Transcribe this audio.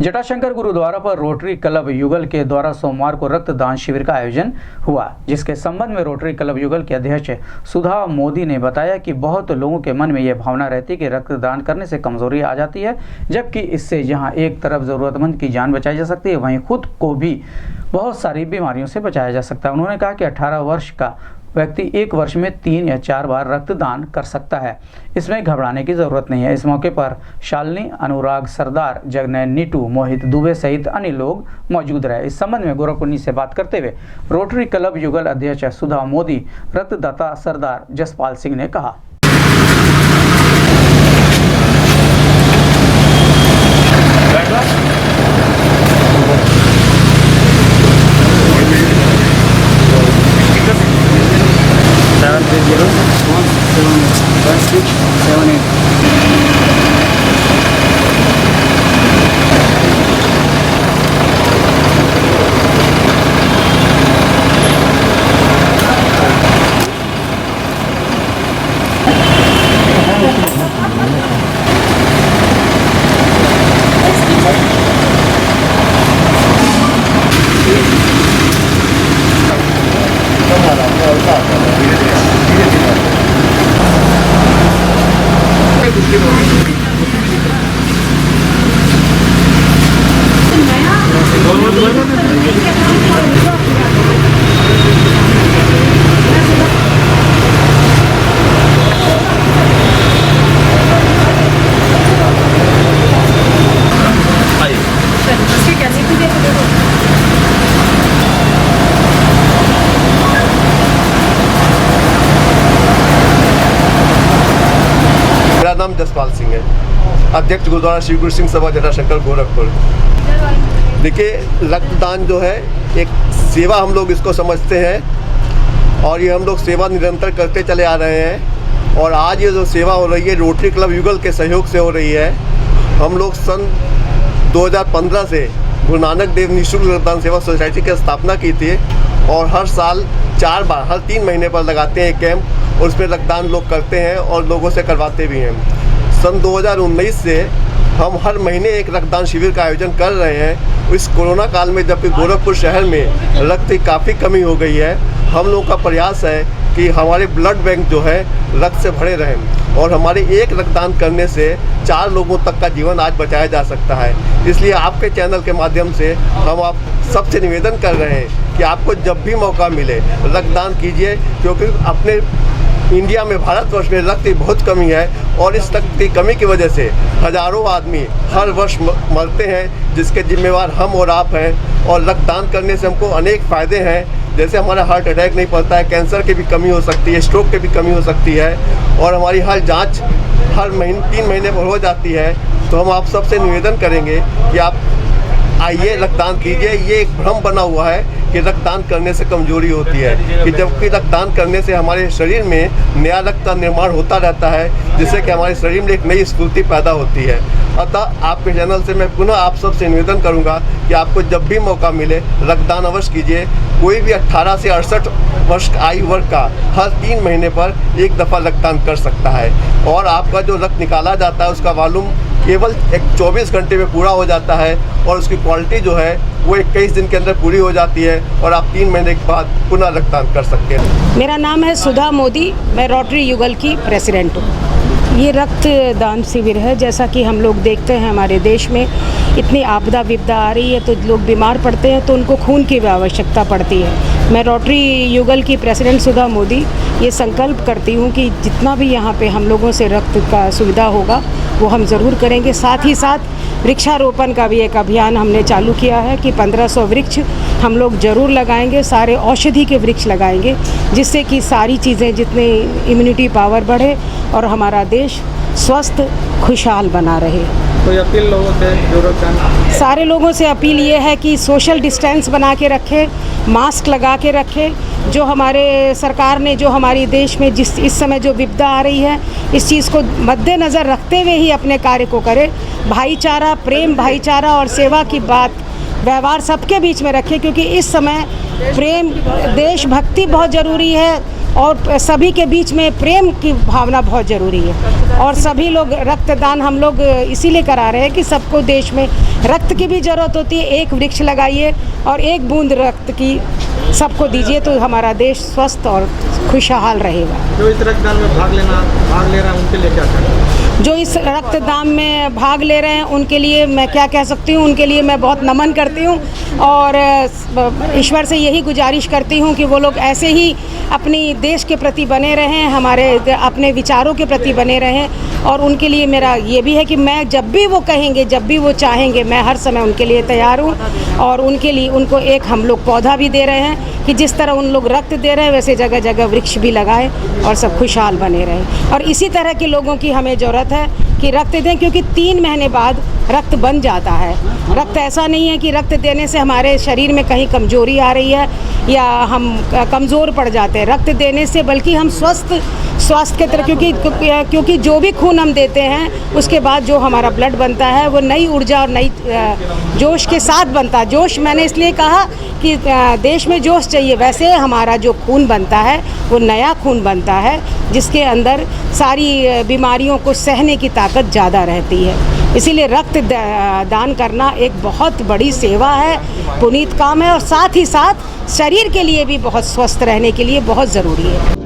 जटाशंकर गुरुद्वारा पर rotary club युगल के द्वारा सोमवार को रक्तदान शिविर का आयोजन हुआ, जिसके संबंध में रोटरी क्लब युगल के अध्यक्ष सुधा मोदी ने बताया कि बहुत लोगों के मन में यह भावना रहती है कि रक्तदान करने से कमजोरी आ जाती है, जबकि इससे जहां एक तरफ जरूरतमंद की जान बचाई जा सकती है, वहीं खुद को भी बहुत सारी बीमारियों से बचाया जा सकता है। उन्होंने कहा कि 18 वर्ष का व्यक्ति एक वर्ष में 3 या 4 बार रक्तदान कर सकता है, इसमें घबराने की जरूरत नहीं है। इस मौके पर शालिनी, अनुराग सरदार, जगनैन नीटू, मोहित दुबे सहित अन्य लोग मौजूद रहे। इस संबंध में गोरखपुर से बात करते हुए रोटरी क्लब युगल अध्यक्ष सुधा मोदी, रक्तदाता सरदार जसपाल सिंह ने कहा। मेरा नाम जसपाल सिंह है, अध्यक्ष गुरुद्वारा श्री गुरु सिंह सभा जटाशंकर गोरखपुर। देखिए, रक्तदान जो है एक सेवा, हम लोग इसको समझते हैं और ये हम लोग सेवा निरंतर करते चले आ रहे हैं। और आज ये जो सेवा हो रही है रोटरी क्लब युगल के सहयोग से हो रही है। हम लोग सन 2015 से गुरु नानक देव निःशुल्क रक्तदान सेवा सोसाइटी की स्थापना की थी और हर साल 4 बार हर 3 महीने पर लगाते हैं एक कैंप और उसमें रक्तदान लोग करते हैं और लोगों से करवाते भी हैं। सन 2019 से हम हर महीने एक रक्तदान शिविर का आयोजन कर रहे हैं। इस कोरोना काल में जबकि गोरखपुर शहर में रक्त की काफ़ी कमी हो गई है, हम लोगों का प्रयास है कि हमारे ब्लड बैंक जो है रक्त से भरे रहें और हमारे एक रक्तदान करने से 4 लोगों तक का जीवन आज बचाया जा सकता है। इसलिए आपके चैनल के माध्यम से हम आप सबसे निवेदन कर रहे हैं कि आपको जब भी मौका मिले रक्तदान कीजिए, क्योंकि अपने इंडिया में, भारतवर्ष में रक्त की बहुत कमी है और इस रक्त की कमी की वजह से हज़ारों आदमी हर वर्ष मरते हैं, जिसके जिम्मेवार हम और आप हैं। और रक्तदान करने से हमको अनेक फ़ायदे हैं, जैसे हमारा हार्ट अटैक नहीं पड़ता है, कैंसर की भी कमी हो सकती है, स्ट्रोक की भी कमी हो सकती है और हमारी हर जांच हर 3 महीने पर हो जाती है। तो हम आप सबसे निवेदन करेंगे कि आप आइए रक्तदान कीजिए। ये एक भ्रम बना हुआ है कि रक्तदान करने से कमजोरी होती है, कि जबकि रक्तदान करने से हमारे शरीर में नया रक्त का निर्माण होता रहता है, जिससे कि हमारे शरीर में एक नई स्फूर्ति पैदा होती है। अतः आपके चैनल से मैं पुनः आप सबसे निवेदन करूंगा कि आपको जब भी मौका मिले रक्तदान अवश्य कीजिए। कोई भी 18 से 68 वर्ष आयु वर्ग का हर 3 महीने पर एक दफ़ा रक्तदान कर सकता है और आपका जो रक्त निकाला जाता है उसका वॉल्यूम केवल 24 घंटे में पूरा हो जाता है और उसकी क्वालिटी जो है वो 21 दिन के अंदर पूरी हो जाती है और आप 3 महीने के बाद पुनः रक्तदान कर सकते हैं। मेरा नाम है सुधा मोदी, मैं रोटरी युगल की प्रेसिडेंट हूँ। ये रक्तदान शिविर है, जैसा कि हम लोग देखते हैं हमारे देश में इतनी आपदा विपदा आ रही है तो लोग बीमार पड़ते हैं तो उनको खून की भी आवश्यकता पड़ती है। मैं रोटरी युगल की प्रेसिडेंट सुधा मोदी ये संकल्प करती हूँ कि जितना भी यहाँ पे हम लोगों से रक्त का सुविधा होगा वो हम ज़रूर करेंगे। साथ ही साथ वृक्षारोपण का भी एक अभियान हमने चालू किया है कि 1500 वृक्ष हम लोग ज़रूर लगाएंगे, सारे औषधि के वृक्ष लगाएंगे, जिससे कि सारी चीज़ें जितने इम्यूनिटी पावर बढ़े और हमारा देश स्वस्थ खुशहाल बना रहे। कोई अपील लोगों से जो रक्तदान? सारे लोगों से अपील ये है कि सोशल डिस्टेंस बना के रखें, मास्क लगा के रखें। जो हमारे सरकार ने जो हमारे देश में जिस इस समय जो विपदा आ रही है, इस चीज़ को मद्देनज़र रखते हुए ही अपने कार्य को करें। भाईचारा, प्रेम, भाईचारा और सेवा की बात व्यवहार सबके बीच में रखें, क्योंकि इस समय प्रेम, देशभक्ति बहुत ज़रूरी है और सभी के बीच में प्रेम की भावना बहुत ज़रूरी है। और सभी लोग रक्तदान हम लोग इसीलिए करा रहे हैं कि सबको देश में रक्त की भी ज़रूरत होती है। एक वृक्ष लगाइए और एक बूंद रक्त की सबको दीजिए तो हमारा देश स्वस्थ और खुशहाल रहेगा। जो इस रक्तदान में भाग ले रहे हैं उनके लिए क्या करें? जो इस रक्तदान में भाग ले रहे हैं उनके लिए मैं क्या कह सकती हूँ, उनके लिए मैं बहुत नमन करती हूँ और ईश्वर से यही गुजारिश करती हूँ कि वो लोग ऐसे ही अपनी देश के प्रति बने रहें, हमारे अपने विचारों के प्रति बने रहें। और उनके लिए मेरा ये भी है कि मैं जब भी वो कहेंगे, जब भी वो चाहेंगे, मैं हर समय उनके लिए तैयार हूँ। और उनके लिए उनको एक हम लोग पौधा भी दे रहे हैं कि जिस तरह उन लोग रक्त दे रहे हैं वैसे जगह जगह वृक्ष भी लगाएं और सब खुशहाल बने रहें। और इसी तरह के लोगों की हमें ज़रूरत है कि रक्त दें, क्योंकि 3 महीने बाद रक्त बन जाता है। रक्त ऐसा नहीं है कि रक्त देने से हमारे शरीर में कहीं कमजोरी आ रही है या हम कमज़ोर पड़ जाते हैं। रक्त देने से बल्कि हम स्वास्थ्य के तरह, क्योंकि जो भी खून हम देते हैं उसके बाद जो हमारा ब्लड बनता है वो नई ऊर्जा और नई जोश के साथ बनता है। जोश मैंने इसलिए कहा कि देश में जोश चाहिए, वैसे हमारा जो खून बनता है वो नया खून बनता है जिसके अंदर सारी बीमारियों को सहने की ताकत ज़्यादा रहती है। इसीलिए रक्त दान करना एक बहुत बड़ी सेवा है, पुनीत काम है और साथ ही साथ शरीर के लिए भी बहुत स्वस्थ रहने के लिए बहुत ज़रूरी है।